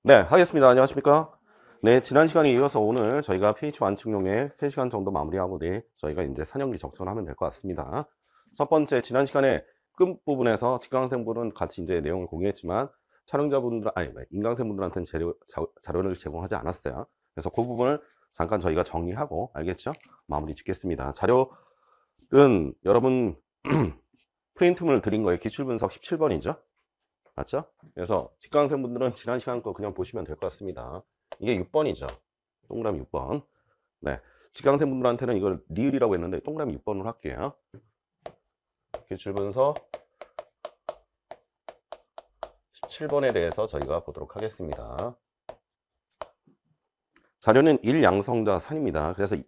네, 하겠습니다. 안녕하십니까? 네, 지난 시간에 이어서 오늘 저희가 pH 완충용액 3시간 정도 마무리하고 저희가 이제 산염기 적정을 하면 될 것 같습니다. 첫 번째, 지난 시간에 끝부분에서 직강생분은 같이 이제 내용을 공유했지만 촬영자분들, 아니, 임강생분들한테는 자료를 제공하지 않았어요. 그래서 그 부분을 잠깐 저희가 정리하고, 알겠죠? 마무리 짓겠습니다. 자료는 여러분 프린트물을 드린 거예요. 기출분석 17번이죠? 맞죠? 그래서 직강생분들은 지난 시간 거 그냥 보시면 될 것 같습니다. 이게 6번이죠. 동그라미 6번. 네. 직강생분들한테는 이걸 리을이라고 했는데 동그라미 6번으로 할게요. 기출분석 17번에 대해서 저희가 보도록 하겠습니다. 자료는 일양성자산입니다. 그래서 이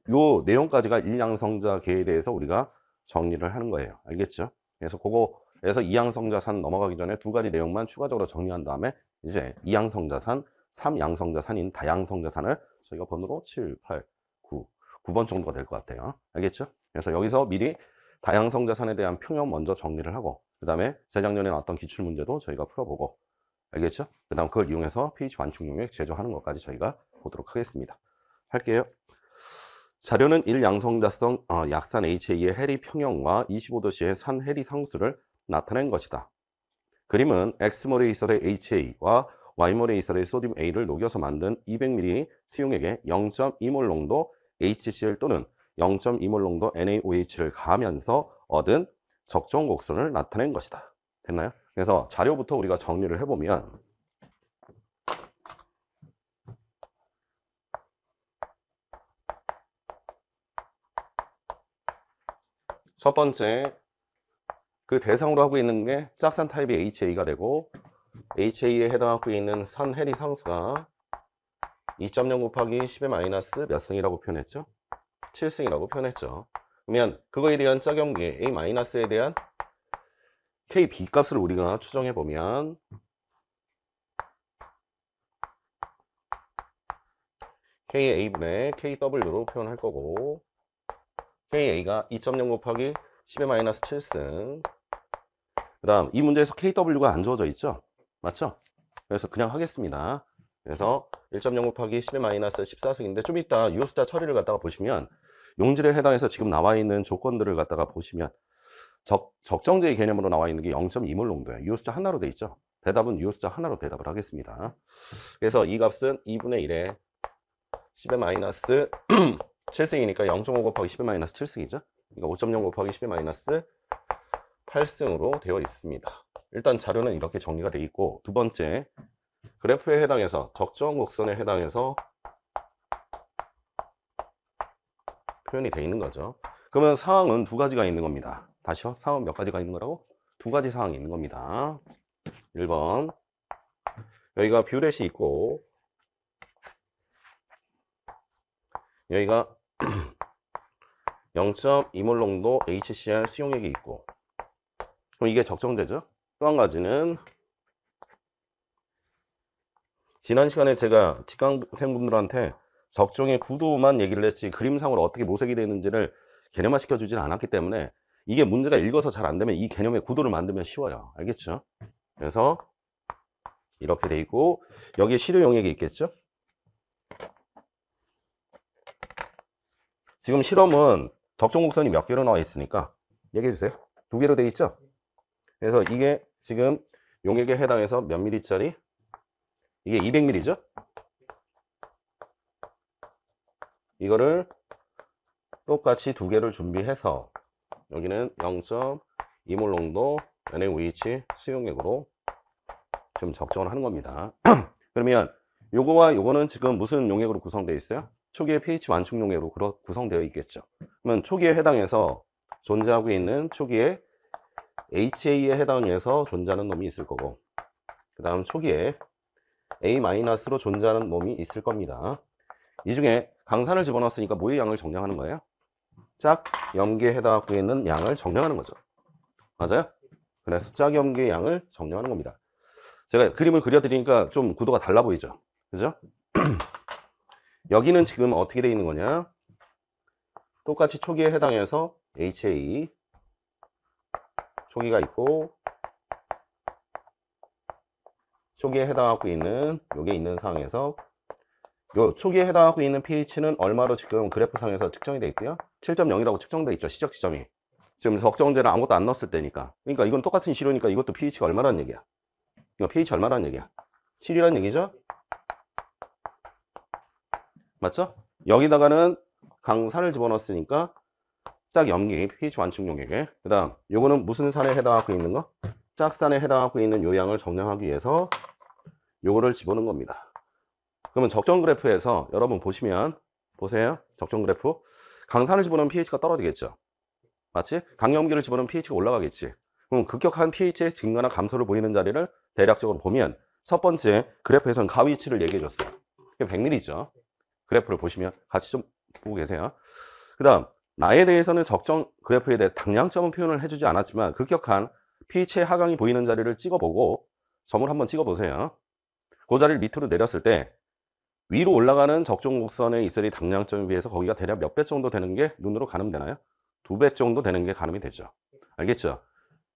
내용까지가 일양성자계에 대해서 우리가 정리를 하는 거예요. 알겠죠? 그래서 그거에서 이양성자산 넘어가기 전에 두 가지 내용만 추가적으로 정리한 다음에 이제 이양성자산, 3양성자산인 다양성자산을 저희가 번호로 7, 8, 9번 정도가 될 것 같아요. 알겠죠? 그래서 여기서 미리 다양성자산에 대한 평형 먼저 정리를 하고 그 다음에 재작년에 나왔던 기출문제도 저희가 풀어보고 알겠죠? 그 다음 그걸 이용해서 pH 완충용액 제조하는 것까지 저희가 보도록 하겠습니다. 할게요. 자료는 1양성자성 약산 HA의 해리 평형과 25도씨의 산 해리 상수를 나타낸 것이다. 그림은 X몰에 있어의 HA와 Y몰에 있어의 소듐 A를 녹여서 만든 200ml 수용액에 0.2몰 농도 HCl 또는 0.2몰 농도 NaOH를 가하면서 얻은 적정 곡선을 나타낸 것이다. 됐나요? 그래서 자료부터 우리가 정리를 해보면 첫 번째 그 대상으로 하고 있는 게 짝산 타입의 HA가 되고 HA에 해당하고 있는 산 해리 상수가 2.0 곱하기 10의 마이너스 몇 승이라고 표현했죠? 7승이라고 표현했죠. 그러면 그거에 대한 짝염기 A-에 대한 KB 값을 우리가 추정해 보면 KA분의 KW로 표현할 거고 KA가 2.0 곱하기 10의 마이너스 7승 그 다음 이 문제에서 KW가 안 주어져 있죠? 맞죠? 그래서 그냥 하겠습니다. 그래서 1.0 곱하기 10의 마이너스 14승인데 좀 이따 유효수자 처리를 갖다가 보시면 용질에 해당해서 지금 나와 있는 조건들을 갖다가 보시면 적정제의 개념으로 나와 있는 게 0.2몰 농도예요. 유효수자 하나로 돼 있죠. 대답은 유효수자 하나로 대답을 하겠습니다. 그래서 이 값은 2분의 1에 10의 마이너스 7승이니까 0.5 곱하기 10의 마이너스 7승이죠. 그러니까 5.0 곱하기 10의 마이너스 8승으로 되어 있습니다. 일단 자료는 이렇게 정리가 되어 있고 두 번째 그래프에 해당해서 적정 곡선에 해당해서 표현이 되어 있는 거죠. 그러면 상황은 두 가지가 있는 겁니다. 다시요. 상황 몇 가지가 있는 거라고? 두 가지 상황이 있는 겁니다. 1번 여기가 뷰렛이 있고 여기가 0.2몰 농도 HCl 수용액이 있고 그럼 이게 적정되죠? 또 한 가지는 지난 시간에 제가 직강생분들한테 적정의 구도만 얘기를 했지 그림상으로 어떻게 모색이 되는지를 개념화 시켜주지는 않았기 때문에 이게 문제가 읽어서 잘 안 되면 이 개념의 구도를 만들면 쉬워요. 알겠죠? 그래서 이렇게 돼 있고 여기에 시료 용액이 있겠죠? 지금 실험은 적정 곡선이 몇 개로 나와 있으니까 얘기해 주세요. 두 개로 돼 있죠? 그래서 이게 지금 용액에 해당해서 몇 미리짜리? 이게 200ml죠? 이거를 똑같이 두 개를 준비해서 여기는 0.2몰 농도 NaOH 수용액으로 지금 적정을 하는 겁니다. 그러면 요거와 요거는 지금 무슨 용액으로 구성되어 있어요? 초기의 pH 완충 용액으로 구성되어 있겠죠. 그러면 초기에 해당해서 존재하고 있는 초기에 HA에 해당해서 존재하는 놈이 있을 거고 그 다음 초기에 A-로 존재하는 놈이 있을 겁니다. 이 중에 강산을 집어넣었으니까 뭐의 양을 정량하는 거예요? 짝 염기에 해당하고 있는 양을 정량하는 거죠. 맞아요? 그래서 짝 염기의 양을 정량하는 겁니다. 제가 그림을 그려드리니까 좀 구도가 달라 보이죠? 그죠? 여기는 지금 어떻게 되어 있는 거냐? 똑같이 초기에 해당해서 HA 초기가 있고 초기에 해당하고 있는 요게 있는 상황에서 요 초기에 해당하고 있는 pH는 얼마로 지금 그래프상에서 측정이 되어 있고요. 7.0이라고 측정되어 있죠. 시적 지점이. 지금 적정제를 아무것도 안 넣었을 때니까. 그러니까 이건 똑같은 시료니까 이것도 pH가 얼마라는 얘기야. 이거 pH 얼마라는 얘기야. 7이라는 얘기죠. 맞죠? 여기다가는 강산을 집어넣었으니까 짝염기 pH 완충 용액에, 그 다음 요거는 무슨 산에 해당하고 있는 거? 짝산에 해당하고 있는 요양을 정량하기 위해서 요거를 집어넣은 겁니다. 그러면 적정 그래프에서 여러분 보시면, 보세요. 적정 그래프. 강산을 집어넣으면 pH가 떨어지겠죠. 맞지? 강염기를 집어넣으면 pH가 올라가겠지. 그럼 급격한 pH의 증가나 감소를 보이는 자리를 대략적으로 보면 첫 번째 그래프에서는 가위치를 얘기해 줬어요. 이게 100mm죠. 그래프를 보시면 같이 좀 보고 계세요. 그 다음 나에 대해서는 적정 그래프에 대해서 당량점은 표현을 해주지 않았지만 급격한 pH의 하강이 보이는 자리를 찍어보고 점을 한번 찍어보세요. 그 자리를 밑으로 내렸을 때 위로 올라가는 적정 곡선에 있을 이 당량점에 비해서 거기가 대략 몇 배 정도 되는 게 눈으로 가늠 되나요? 2배 정도 되는 게 가늠이 되죠. 알겠죠?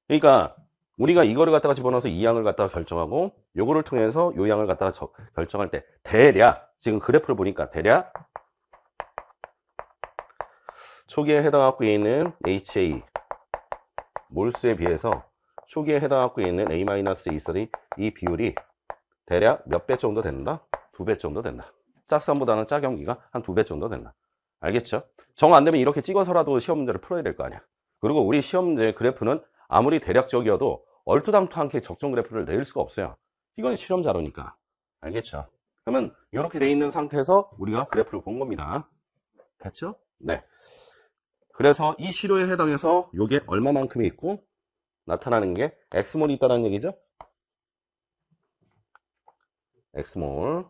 그러니까 우리가 이거를 갖다가 집어넣어서 이 양을 갖다가 결정하고 요거를 통해서 요 양을 갖다가 결정할 때 대략 지금 그래프를 보니까 대략 초기에 해당하고 있는 HA 몰수에 비해서 초기에 해당하고 있는 A-2 이 비율이 대략 몇 배 정도 된다? 2배 정도 된다. 짝산보다는 짝염기가 한 2배 정도 된다. 알겠죠? 정 안 되면 이렇게 찍어서라도 시험 문제를 풀어야 될 거 아니야. 그리고 우리 시험 문제 그래프는 아무리 대략적이어도 얼토당토않게 적정 그래프를 낼 수가 없어요. 이건 실험 자료니까. 알겠죠? 그러면 이렇게 돼 있는 상태에서 우리가 그래프를 본 겁니다. 됐죠? 네. 그래서 이 시료에 해당해서 이게 얼마만큼이 있고 나타나는 게 X몰이 있다는 얘기죠? X몰.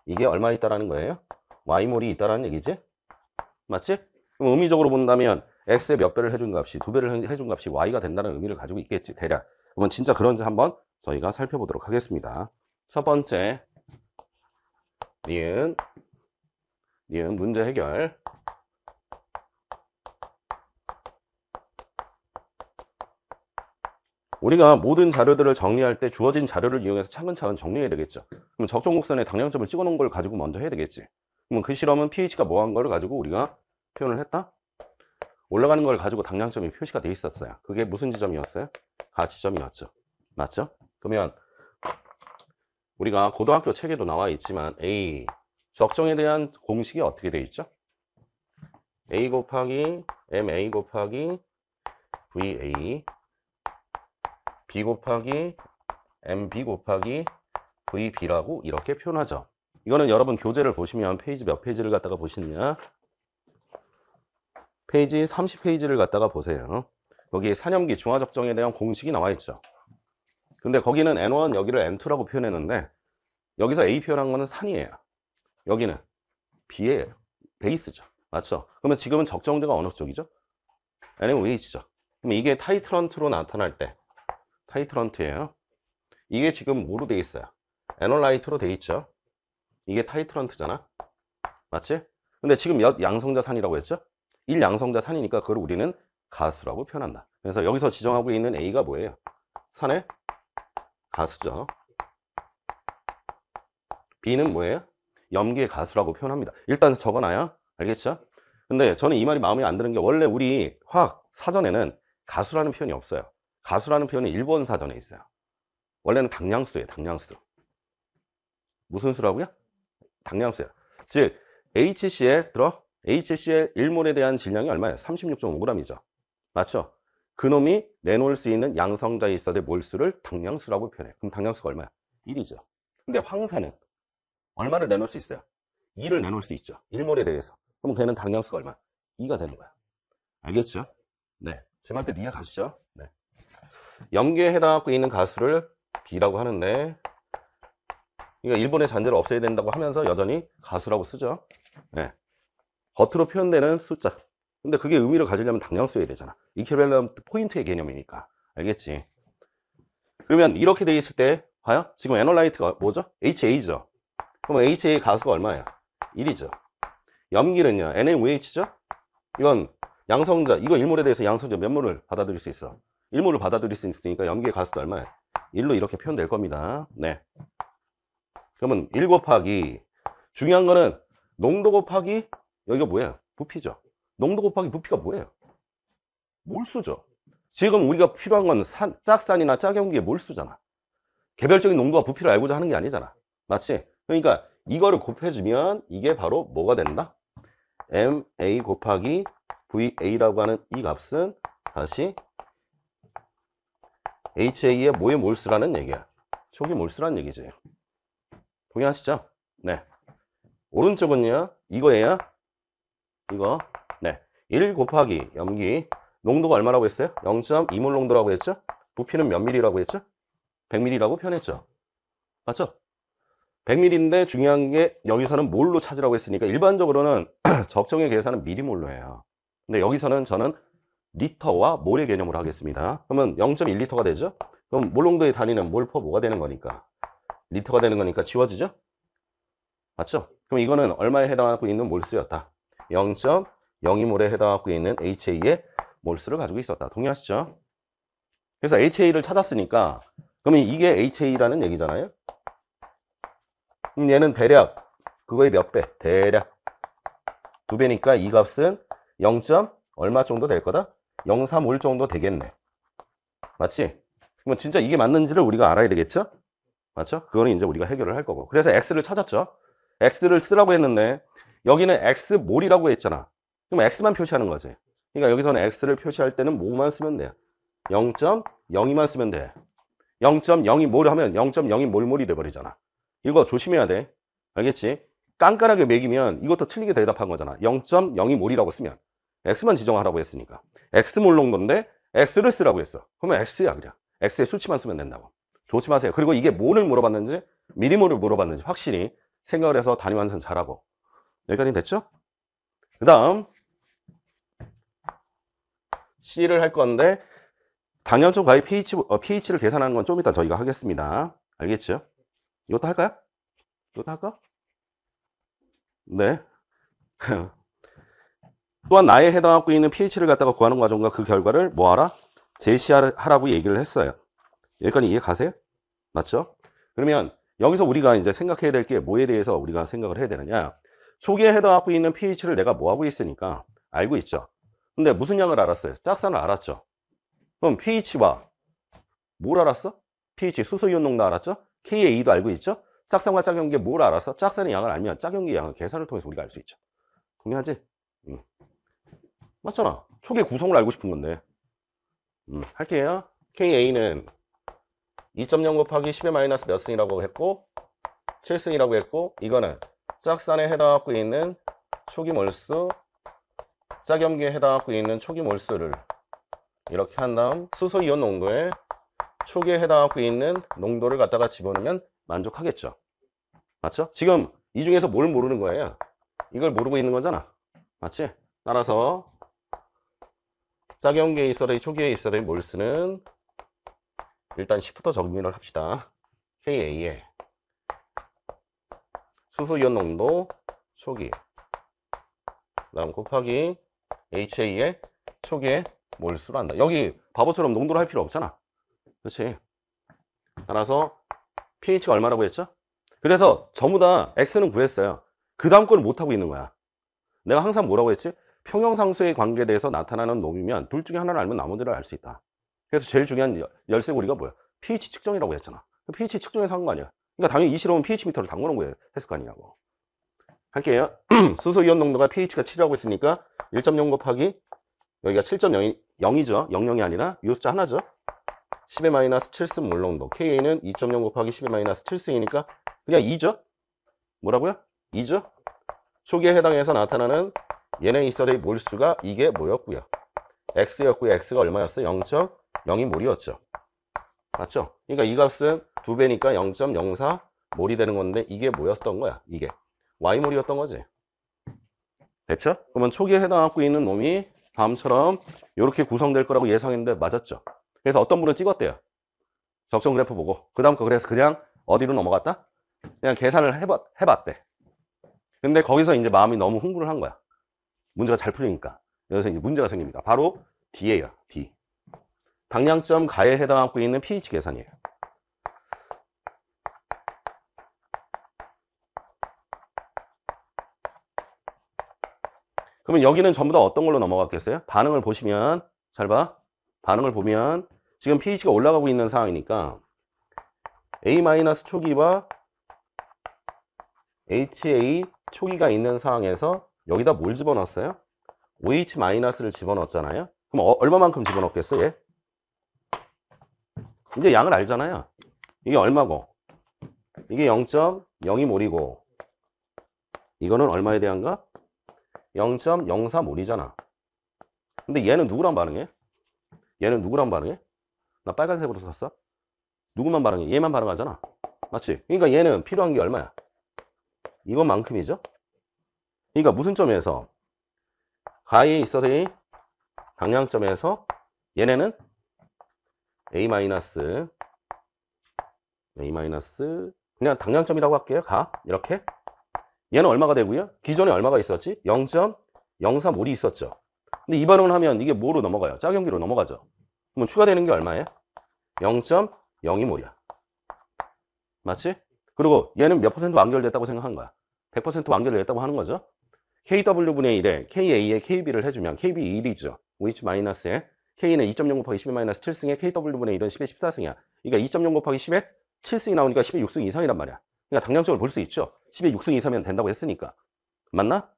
이게 얼마 있다라는 거예요? Y몰이 있다라는 얘기지? 맞지? 그럼 의미적으로 본다면 X에 몇 배를 해준 값이 2배를 해준 값이 Y가 된다는 의미를 가지고 있겠지, 대략. 그러면 진짜 그런지 한번 저희가 살펴보도록 하겠습니다. 첫 번째 니은 문제 해결. 우리가 모든 자료들을 정리할 때 주어진 자료를 이용해서 차근차근 정리해야 되겠죠. 그럼 적정 곡선에 당량점을 찍어 놓은 걸 가지고 먼저 해야 되겠지. 그러면 그 실험은 pH가 뭐한 걸 가지고 우리가 표현을 했다? 올라가는 걸 가지고 당량점이 표시가 돼 있었어요. 그게 무슨 지점이었어요? 가지점이었죠. 맞죠? 그러면 우리가 고등학교 책에도 나와 있지만 A 적정에 대한 공식이 어떻게 돼 있죠? A 곱하기 MA 곱하기 VA B 곱하기 MB 곱하기 VB라고 이렇게 표현하죠. 이거는 여러분 교재를 보시면 페이지 몇 페이지를 갖다가 보시느냐, 페이지 30페이지를 갖다가 보세요. 여기 산염기 중화적정에 대한 공식이 나와 있죠. 근데 거기는 N1 여기를 N2라고 표현했는데 여기서 A 표현한 거는 산이에요. 여기는 B예요. 베이스죠. 맞죠? 그러면 지금은 적정제가 어느 쪽이죠? NaOH죠. 그럼 이게 타이트런트로 나타날 때 타이트런트예요. 이게 지금 뭐로 돼 있어요? 에놀라이트로 돼 있죠. 이게 타이트런트잖아. 맞지? 근데 지금 몇 양성자산이라고 했죠? 1양성자산이니까 그걸 우리는 가수라고 표현한다. 그래서 여기서 지정하고 있는 A가 뭐예요? 산의 가수죠. B는 뭐예요? 염기의 가수라고 표현합니다. 일단 적어놔요. 알겠죠? 근데 저는 이 말이 마음에 안 드는 게 원래 우리 화학 사전에는 가수라는 표현이 없어요. 가수라는 표현은 일본 사전에 있어요. 원래는 당량수예요. 당량수. 무슨 수라고요? 당량수예요. 즉 HCl HCl 1몰에 대한 질량이 얼마예요? 36.5g이죠. 맞죠? 그놈이 내놓을 수 있는 양성자 있어대 몰수를 당량수라고 표현해요. 그럼 당량수가 얼마야? 1이죠. 근데 황산은 얼마를 내놓을 수 있어요? 2를 내놓을 수 있죠. 1몰에 대해서. 그럼 걔는 당량수가 얼마야? 2가 되는 거야. 알겠죠? 네. 제 말 때 이해 가시죠? 네. 염기에 해당하고 있는 가수를 B라고 하는데, 그러니까 일본의 잔재를 없애야 된다고 하면서 여전히 가수라고 쓰죠. 네. 겉으로 표현되는 숫자. 근데 그게 의미를 가지려면 당량수여야 되잖아. 이퀴밸런트 포인트의 개념이니까. 알겠지? 그러면 이렇게 돼 있을 때 봐요. 지금 에놀라이트가 뭐죠? HA죠. 그러면 HA 가수가 얼마예요? 1이죠. 염기는요, NaOH죠? 이건 양성자, 이거 1몰에 대해서 양성자 몇 몰을 받아들일 수 있어? 1몰을 받아들일 수 있으니까 염기의 가수도 얼마예요? 1로 이렇게 표현될 겁니다. 네. 그러면 1 곱하기, 중요한 거는 농도 곱하기, 여기가 뭐예요? 부피죠. 농도 곱하기 부피가 뭐예요? 몰수죠. 지금 우리가 필요한 건 짝산이나 짝염기의 몰수잖아. 개별적인 농도와 부피를 알고자 하는 게 아니잖아. 맞지? 그러니까 이거를 곱해주면 이게 바로 뭐가 된다? MA 곱하기 VA라고 하는 이 값은 다시 HA의 뭐의 몰수라는 얘기야. 초기 몰수라는 얘기지. 동의하시죠? 네. 오른쪽은요, 이거예요. 이거. 네. 1 곱하기 염기. 농도가 얼마라고 했어요? 0.2몰 농도라고 했죠? 부피는 몇 밀리라고 했죠? 100ml라고 표현했죠. 맞죠? 100ml인데 중요한 게 여기서는 몰로 찾으라고 했으니까 일반적으로는 적정의 계산은 미리몰로 해요. 근데 여기서는 저는 리터와 몰의 개념으로 하겠습니다. 그러면 0.1리터가 되죠? 그럼 몰 농도의 단위는 몰 퍼 뭐가 되는 거니까? 리터가 되는 거니까 지워지죠? 맞죠? 그럼 이거는 얼마에 해당하고 있는 몰수였다? 0.02몰에 해당하고 있는 HA의 몰수를 가지고 있었다. 동의하시죠? 그래서 HA를 찾았으니까 그러면 이게 HA라는 얘기잖아요. 그럼 얘는 대략 그거의 몇 배? 대략 2배니까 이 값은 0. 얼마 정도 될 거다? 0.3몰 정도 되겠네. 맞지? 그럼 진짜 이게 맞는지를 우리가 알아야 되겠죠? 맞죠? 그거는 이제 우리가 해결을 할 거고. 그래서 X를 찾았죠. X를 쓰라고 했는데 여기는 X몰이라고 했잖아. 그럼 X만 표시하는 거지. 그러니까 여기서는 X를 표시할 때는 뭐만 쓰면 돼요? 0.02만 쓰면 돼. 0.02몰 하면 0.02몰몰이 돼버리잖아. 이거 조심해야 돼. 알겠지? 깐깐하게 매기면 이것도 틀리게 대답한 거잖아. 0.02몰이라고 쓰면 X만 지정하라고 했으니까 X몰 농도인데 X를 쓰라고 했어. 그러면 X야 그냥. X의 수치만 쓰면 된다고. 조심하세요. 그리고 이게 뭐를 물어봤는지 미리몰을 물어봤는지 확실히 생각을 해서 단위 완성 잘하고. 여기까지 됐죠? 그 다음 C를 할 건데 당연점 과의 pH를 계산하는 건 좀 이따 저희가 하겠습니다. 알겠죠? 이것도 할까요? 이것도 할까? 네. 또한 나에 해당하고 있는 pH를 갖다가 구하는 과정과 그 결과를 뭐하라? 제시하라고 얘기를 했어요. 여기까지 이해 가세요? 맞죠? 그러면 여기서 우리가 이제 생각해야 될 게 뭐에 대해서 우리가 생각을 해야 되느냐? 초기에 해당하고 있는 pH를 내가 뭐하고 있으니까 알고 있죠. 근데 무슨 양을 알았어요? 짝산을 알았죠. 그럼 pH와 뭘 알았어? pH 수소이온 농도 알았죠? KA도 알고 있죠? 짝산과 짝염기의 뭘 알았어? 짝산의 양을 알면 짝염기의 양을 계산을 통해서 우리가 알 수 있죠. 동의하지? 맞잖아. 초기의 구성을 알고 싶은 건데. 할게요. KA는 2.0 곱하기 10의 마이너스 몇 승이라고 했고 7승이라고 했고 이거는 짝산에 해당하고 있는 초기 몰수, 짝염기에 해당하고 있는 초기 몰수를 이렇게 한 다음 수소이온 농도에 초기에 해당하고 있는 농도를 갖다가 집어넣으면 만족하겠죠. 맞죠? 지금 이 중에서 뭘 모르는 거예요? 이걸 모르고 있는 거잖아. 맞지? 따라서 짝염기에 있어도 초기에 있어도 몰수는 일단 10부터 정리를 합시다. KA에 수소이온 농도 초기 그다음 곱하기 HA의 초기에 몰수로 한다. 여기 바보처럼 농도를 할 필요 없잖아. 그렇지? 따라서 pH가 얼마라고 했죠? 그래서 전부 다 X는 구했어요. 그 다음 거는 못하고 있는 거야. 내가 항상 뭐라고 했지? 평형상수의 관계에 대해서 나타나는 놈이면 둘 중에 하나를 알면 나머지를 알 수 있다. 그래서 제일 중요한 열쇠고리가 뭐야? pH 측정이라고 했잖아. pH 측정에서 한 거 아니야. 그러니까 당연히 이 실험은 pH 미터를 담궈놓은 거예요. 했을 거 아니냐고. 할게요. 수소이온 농도가 pH가 7이라고 했으니까 1.0 곱하기 여기가 7.0이죠. 00이 아니라 이 숫자 하나죠. 10의 마이너스 7승 몰 농도. KA는 2.0 곱하기 10의 마이너스 7승이니까 그냥 2죠. 뭐라고요? 2죠. 초기에 해당해서 나타나는 얘네 있어의 몰수가 이게 뭐였고요? X였고요. X가 얼마였어? 0.02 몰이었죠. 맞죠? 그러니까 이 값은 2배니까 0.04 몰이 되는 건데 이게 뭐였던 거야? 이게 Y몰이었던 거지. 됐죠? 그러면 초기에 해당하고 있는 놈이 다음처럼 이렇게 구성될 거라고 예상했는데 맞았죠? 그래서 어떤 분은 찍었대요. 적정 그래프 보고. 그 다음 거 그래서 그냥 어디로 넘어갔다? 그냥 계산을 해봤대. 근데 거기서 이제 마음이 너무 흥분을 한 거야. 문제가 잘 풀리니까. 여기서 이제 문제가 생깁니다. 바로 D예요. D. 당량점 가에 해당하고 있는 pH 계산이에요. 그러면 여기는 전부 다 어떤 걸로 넘어갔겠어요? 반응을 보시면, 잘 봐. 반응을 보면 지금 pH가 올라가고 있는 상황이니까 A- 초기와 HA 초기가 있는 상황에서 여기다 뭘 집어넣었어요? OH-를 집어넣었잖아요. 그럼 얼마만큼 집어넣겠어요? 얘? 이제 양을 알잖아요. 이게 얼마고? 이게 0.02몰이고 이거는 얼마에 대한가? 0.04몰이잖아. 근데 얘는 누구랑 반응해? 얘는 누구랑 반응해? 나 빨간색으로 샀어? 누구만 반응해? 얘만 반응하잖아. 맞지? 그러니까 얘는 필요한 게 얼마야? 이것만큼이죠? 그러니까 무슨 점에서? 가에 있어서의 당량점에서 얘네는 A- 그냥 당량점이라고 할게요. 가. 이렇게. 얘는 얼마가 되고요? 기존에 얼마가 있었지? 0.04몰이 있었죠. 근데 이 반응을 하면 이게 뭐로 넘어가요? 짝연기로 넘어가죠. 그러면 추가되는 게 얼마예요? 0.02몰이야. 맞지? 그리고 얘는 몇 퍼센트 완결됐다고 생각하는 거야? 100% 완결됐다고 하는 거죠. KW분의 1에 KA에 KB를 해주면 KB 1이죠. OH-에 K는 2.0 곱하기 10의 - 7승에 KW분의 1은 10의 14승이야. 그러니까 2.0 곱하기 10에 7승이 나오니까 10의 6승 이상이란 말이야. 그러니까 당량점을 볼 수 있죠. 10의 6승 이상이면 된다고 했으니까. 맞나?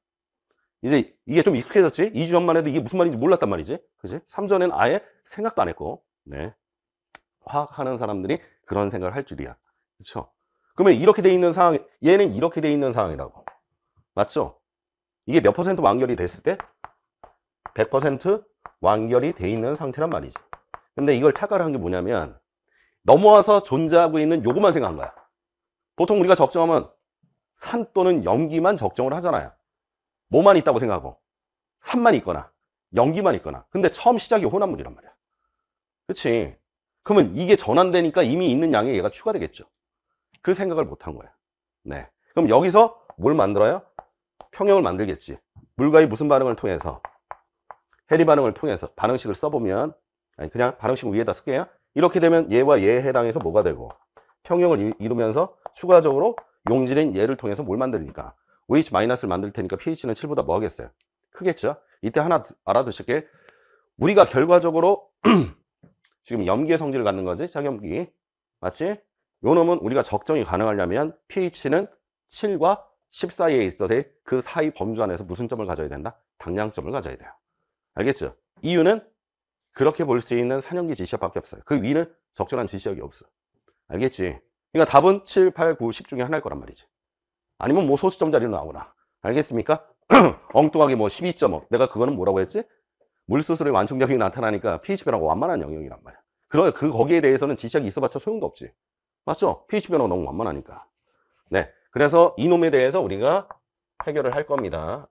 이제 이게 좀 익숙해졌지? 2주 전만 해도 이게 무슨 말인지 몰랐단 말이지. 그지? 3전에는 아예 생각도 안 했고. 네. 화학하는 사람들이 그런 생각을 할 줄이야. 그렇죠? 그러면 이렇게 돼 있는 상황, 얘는 이렇게 돼 있는 상황이라고. 맞죠? 이게 몇 퍼센트 완결이 됐을 때? 100% 완결이 돼 있는 상태란 말이지. 근데 이걸 착각을 한 게 뭐냐면 넘어와서 존재하고 있는 요것만 생각한 거야. 보통 우리가 적정하면 산 또는 염기만 적정을 하잖아요. 뭐만 있다고 생각하고 산만 있거나 염기만 있거나. 근데 처음 시작이 혼합물이란 말이야. 그렇지? 그러면 이게 전환되니까 이미 있는 양에 얘가 추가되겠죠. 그 생각을 못 한 거야. 네. 그럼 여기서 뭘 만들어요? 평형을 만들겠지. 물과의 무슨 반응을 통해서? 해리 반응을 통해서 반응식을 써보면, 아니 그냥 반응식을 위에다 쓸게요. 이렇게 되면 얘와 얘에 해당해서 뭐가 되고, 평형을 이루면서 추가적으로 용질인 얘를 통해서 뭘 만들니까 OH- 만들 테니까 pH는 7보다 뭐 하겠어요? 크겠죠? 이때 하나 알아두실 게, 우리가 결과적으로 지금 염기의 성질을 갖는 거지, 작염기. 맞지? 요 놈은 우리가 적정이 가능하려면 pH는 7과 10 사이에 있어서의 그 사이 범주 안에서 무슨 점을 가져야 된다? 당량점을 가져야 돼요. 알겠죠? 이유는 그렇게 볼 수 있는 산염기 지시역밖에 없어요. 그 위는 적절한 지시역이 없어. 알겠지? 그러니까 답은 7, 8, 9, 10 중에 하나일 거란 말이지. 아니면 뭐 소수점짜리로 나오나. 알겠습니까? 엉뚱하게 뭐 12.5. 내가 그거는 뭐라고 했지? 물수술의 완충작용이 나타나니까 pH 변화가 완만한 영역이란 말이야. 그러면 거기에 대해서는 지시역이 있어봤자 소용도 없지. 맞죠? pH 변화가 너무 완만하니까. 네. 그래서 이놈에 대해서 우리가 해결을 할 겁니다.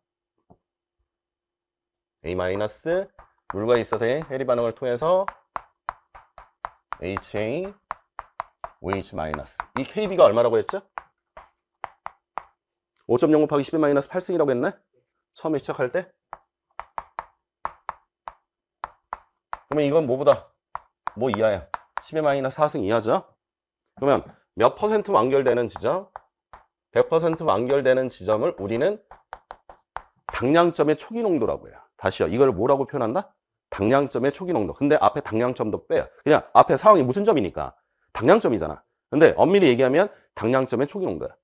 A- 물과 있어서의 해리 반응을 통해서 HA, OH-. 이 KB가 얼마라고 했죠? 5.0 곱하기 10의 - 8승이라고 했네? 처음에 시작할 때? 그러면 이건 뭐보다? 뭐 이하야? 10의 - 4승 이하죠? 그러면 몇 퍼센트 완결되는 지점? 100% 완결되는 지점을 우리는 당량점의 초기 농도라고 해요. 다시요. 이걸 뭐라고 표현한다? 당량점의 초기 농도. 근데 앞에 당량점도 빼요. 그냥 앞에 상황이 무슨 점이니까 당량점이잖아. 근데 엄밀히 얘기하면 당량점의 초기 농도야.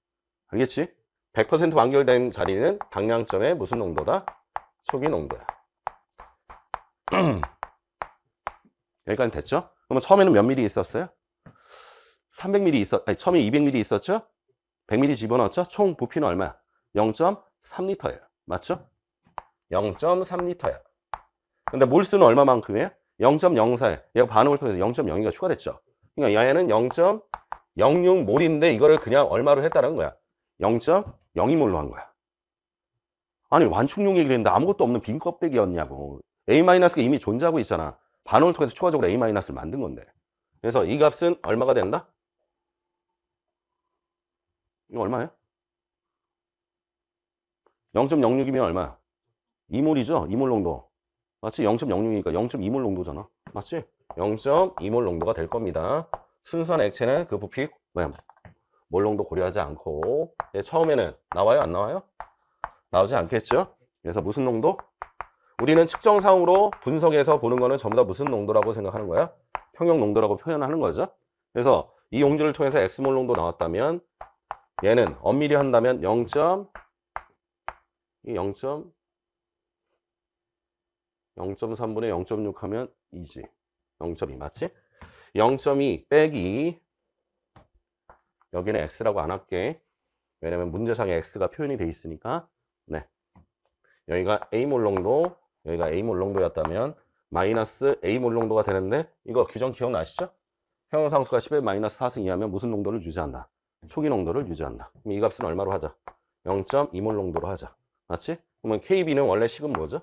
알겠지? 100% 완결된 자리는 당량점의 무슨 농도다? 초기 농도야. 여기까지 됐죠? 그러면 처음에는 몇 미리 있었어요? 300ml 아니, 처음에 200ml 있었죠? 100ml 집어넣었죠? 총 부피는 얼마야? 0.3L예요. 맞죠? 0.3L야. 근데 몰수는 얼마만큼이에요? 0.04에. 얘가 반응을 통해서 0.02가 추가됐죠. 그러니까 얘는 0.06몰인데 이거를 그냥 얼마로 했다는 거야? 0.02몰로 한 거야. 아니 완충용 얘기를 했는데 아무것도 없는 빈 껍데기였냐고. A-가 이미 존재하고 있잖아. 반응을 통해서 추가적으로 A-를 만든 건데. 그래서 이 값은 얼마가 된다? 이거 얼마예요? 0.06이면 얼마야? 2몰이죠? 2몰 농도. 맞지? 0.06이니까 0.2몰 농도잖아. 맞지? 0.2몰 농도가 될 겁니다. 순수한 액체는 그 부피 몰 농도 고려하지 않고. 처음에는 나와요? 안 나와요? 나오지 않겠죠? 그래서 무슨 농도? 우리는 측정상으로 분석해서 보는 거는 전부 다 무슨 농도라고 생각하는 거야? 평형 농도라고 표현하는 거죠. 그래서 이 용지를 통해서 X몰 농도 나왔다면 얘는 엄밀히 한다면 0. 이 0.3분의 0.6 하면 2지. 0.2 맞지? 0.2 빼기 여기는 X라고 안 할게. 왜냐면 문제상에 X가 표현이 돼 있으니까. 네. 여기가 A몰 농도, 여기가 A몰 농도였다면 마이너스 A몰 농도가 되는데 이거 규정 기억나시죠? 평형상수가 10의 마이너스 4승 이하면 무슨 농도를 유지한다? 초기 농도를 유지한다. 그럼 이 값은 얼마로 하자? 0.2몰 농도로 하자. 맞지? 그러면 KB는 원래 식은 뭐죠?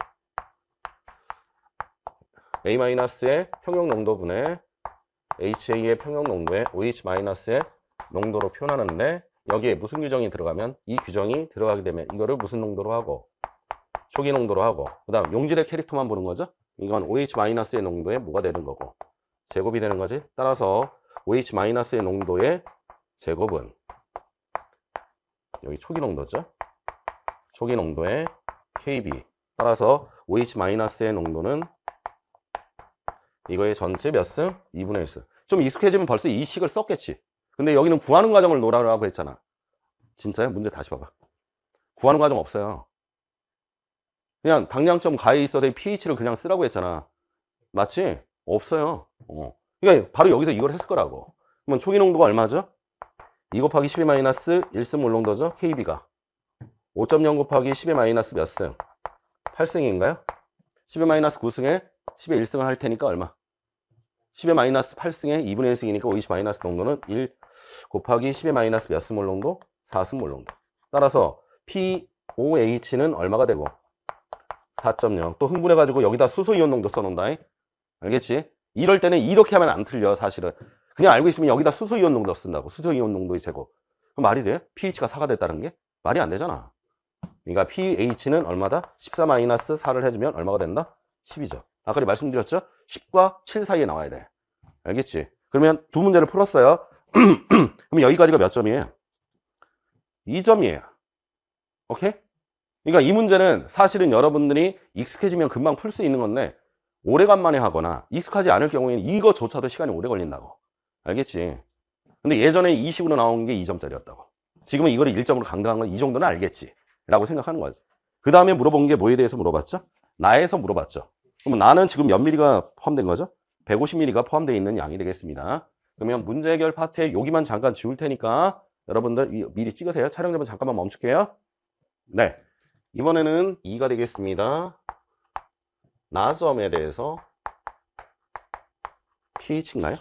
A-의 평형 농도분의 HA의 평형 농도에 OH-의 농도로 표현하는데 여기에 무슨 규정이 들어가면 이 규정이 들어가게 되면 이거를 무슨 농도로 하고 초기 농도로 하고 그 다음 용질의 캐릭터만 보는 거죠. 이건 OH-의 농도에 뭐가 되는 거고 제곱이 되는 거지. 따라서 OH-의 농도의 제곱은 여기 초기 농도죠. 초기 농도의 KB 따라서 OH-의 농도는 이거의 전체 몇 승? 2분의 1승. 좀 익숙해지면 벌써 이 식을 썼겠지. 근데 여기는 구하는 과정을 놓으라고 했잖아. 진짜요? 문제 다시 봐봐. 구하는 과정 없어요. 그냥 당량점 가에 있어도 pH를 그냥 쓰라고 했잖아. 맞지? 없어요. 그러니까 바로 여기서 이걸 했을 거라고. 그러면 초기 농도가 얼마죠? 2 곱하기 10의 마이너스 1승 몰 농도죠? KB가 5.0 곱하기 10의 마이너스 몇 승? 8승인가요? 10의 마이너스 9승에 10의 1승을 할 테니까 얼마? 10의 마이너스 8승에 2분의 1승이니까 OH 마이너스 농도는 1 곱하기 10의 마이너스 몇 승 몰 농도? 4승 몰 농도. 따라서 POH는 얼마가 되고? 4.0. 또 흥분해가지고 여기다 수소이온 농도 써놓는다. 알겠지? 이럴 때는 이렇게 하면 안 틀려 사실은. 그냥 알고 있으면 여기다 수소이온 농도 쓴다고. 수소이온 농도의 제곱. 그럼 말이 돼? pH가 4가 됐다는 게? 말이 안 되잖아. 그러니까 pH는 얼마다? 14-4를 해주면 얼마가 된다? 10이죠. 아까 말씀드렸죠? 10과 7 사이에 나와야 돼. 알겠지? 그러면 두 문제를 풀었어요. 그럼 여기까지가 몇 점이에요? 2점이에요. 오케이? 그러니까 이 문제는 사실은 여러분들이 익숙해지면 금방 풀 수 있는 건데 오래간만에 하거나 익숙하지 않을 경우에는 이거조차도 시간이 오래 걸린다고. 알겠지? 근데 예전에 이 식으로 나온 게 2점짜리였다고. 지금은 이거를 1점으로 강등한 건 이 정도는 알겠지 라고 생각하는 거지. 그 다음에 물어본 게 뭐에 대해서 물어봤죠? 나에서 물어봤죠. 그럼 나는 지금 몇 미리가 포함된 거죠? 150ml가 포함되어 있는 양이 되겠습니다. 그러면 문제 해결 파트에 여기만 잠깐 지울 테니까 여러분들 미리 찍으세요. 촬영 좀 잠깐만 멈출게요. 네, 이번에는 2가 되겠습니다. 나점에 대해서 pH인가요?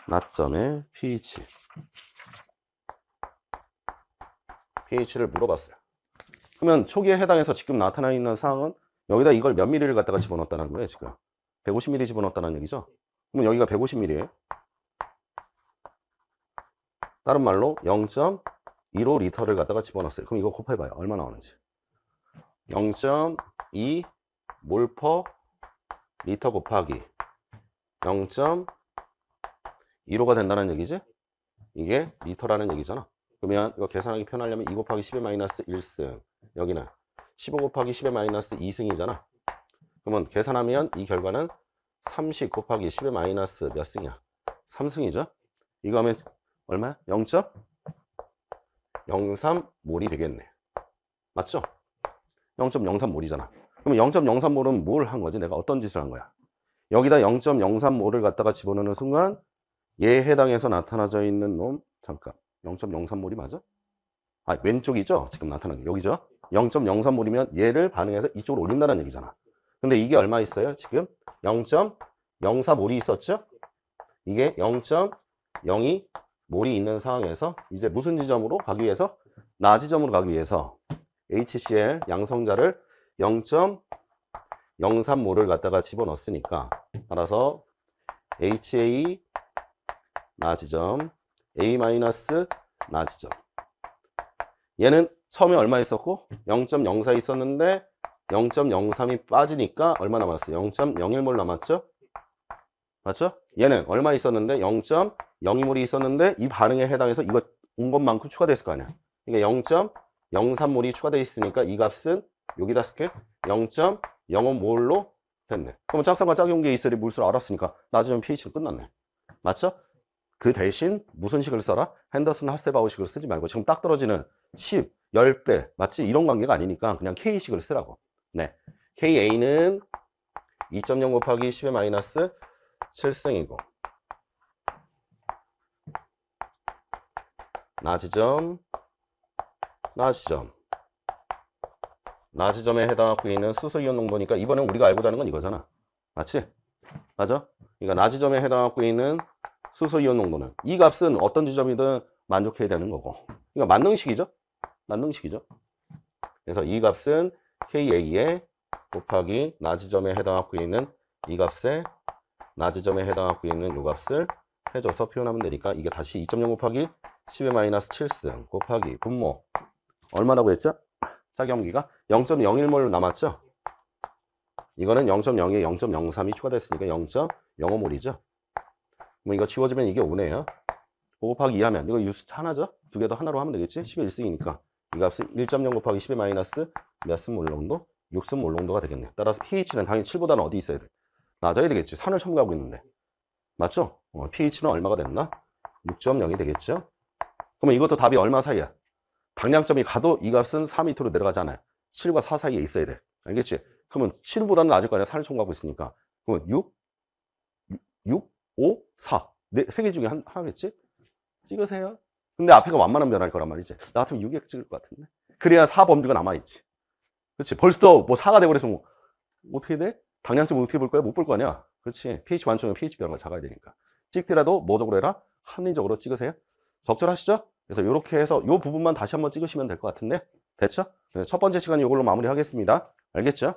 나점의 pH를 물어봤어요. 그러면 초기에 해당해서 지금 나타나 있는 사항은 여기다 이걸 몇 미리를 갖다가 집어넣었다는 거예요. 지금 150ml 집어넣었다는 얘기죠. 그럼 여기가 150ml예요. 다른 말로 0.15L를 갖다가 집어넣었어요. 그럼 이거 곱해봐요. 얼마 나오는지. 0.2 몰 퍼 리터 곱하기 0.15가 된다는 얘기지. 이게 리터라는 얘기잖아. 그러면 이거 계산하기 편하려면 2 곱하기 10의 마이너스 1승, 여기는 15 곱하기 10의 마이너스 2승이잖아. 그러면 계산하면 이 결과는 30 곱하기 10의 마이너스 몇 승이야? 3승이죠. 이거 하면 얼마야? 0.03몰이 되겠네. 맞죠? 0.03몰이잖아. 그럼 0.03몰은 뭘 한 거지? 내가 어떤 짓을 한 거야? 여기다 0.03몰을 갖다가 집어넣는 순간 얘에 해당해서 나타나져 있는 놈, 잠깐, 0.03몰이 맞아? 아, 왼쪽이죠? 지금 나타나는 게 여기죠? 0.03몰이면 얘를 반응해서 이쪽으로 올린다는 얘기잖아. 근데 이게 얼마 있어요? 지금 0.04몰이 있었죠? 이게 0.02몰이 있는 상황에서 이제 무슨 지점으로 가기 위해서? 나 지점으로 가기 위해서 HCl 양성자를 0.03몰을 갖다가 집어넣었으니까 따라서 HA 나 지점 A- 나 지점, 얘는 처음에 얼마 있었고 0.04 있었는데 0.03이 빠지니까 얼마 남았어요? 0.01몰 남았죠? 맞죠? 얘는 얼마 있었는데 0.02몰이 있었는데 이 반응에 해당해서 이거 온 것만큼 추가됐을 거 아니야. 그러니까 0.03몰이 추가되어 있으니까 이 값은 여기다 쓸게. 0.05 몰로 됐네. 그럼 짝상과 짝용기의 이슬이 물수를 알았으니까 낮으면 pH는 끝났네. 맞죠? 그 대신 무슨 식을 써라? 핸더슨 하세바우 식을 쓰지 말고 지금 딱 떨어지는 10, 10배 맞지? 이런 관계가 아니니까 그냥 K식을 쓰라고. 네, KA는 2.0 곱하기 10의 마이너스 7승이고 나지점 나지점에 해당하고 있는 수소이온 농도니까 이번엔 우리가 알고자 하는 건 이거잖아. 맞지? 맞아? 그러니까 나지점에 해당하고 있는 수소이온 농도는 이 값은 어떤 지점이든 만족해야 되는 거고. 그러니까 만능식이죠? 만능식이죠? 그래서 이 값은 KA에 곱하기 나지점에 해당하고 있는 이 값에 나지점에 해당하고 있는 이 값을 해줘서 표현하면 되니까 이게 다시 2.0 곱하기 10의 마이너스 7승 곱하기 분모 얼마라고 했죠? 짝염기가 0.01몰 남았죠? 이거는 0.02에 0.03이 추가됐으니까 0.05몰이죠? 뭐 이거 지워지면 이게 5네요. 5 곱하기 2 하면 이거 유수 하나죠? 두 개 더 하나로 하면 되겠지? 10의 1승이니까 이 값은 1.0 곱하기 10의 마이너스 몇 승 몰 정도? 6승 몰 정도가 되겠네. 따라서 pH는 당연히 7보다는 어디 있어야 돼? 낮아야 되겠지. 산을 첨가하고 있는데. 맞죠? pH는 얼마가 됐나? 6.0이 되겠죠? 그러면 이것도 답이 얼마 사이야? 당량점이 가도 이 값은 4 밑으로 내려가잖아요. 7과 4 사이에 있어야 돼. 알겠지? 그러면 7보다는 낮을 거 아니야. 산을 첨가하고 있으니까. 그러면 6, 5, 4. 네, 세 개 중에 하나겠지? 찍으세요. 근데 앞에가 완만한 변화일 거란 말이지. 나 같으면 6에 찍을 것 같은데. 그래야 4 범주가 남아있지. 그렇지? 벌써 뭐 4가 돼버려서 뭐 어떻게 돼? 당량점 어떻게 볼 거야? 못 볼 거 아니야. 그렇지? pH 완충은 pH 변화가 작아야 되니까. 찍더라도 뭐적으로 해라? 합리적으로 찍으세요. 적절하시죠? 그래서 이렇게 해서 이 부분만 다시 한번 찍으시면 될 것 같은데. 됐죠? 첫 번째 시간 이걸로 마무리하겠습니다. 알겠죠?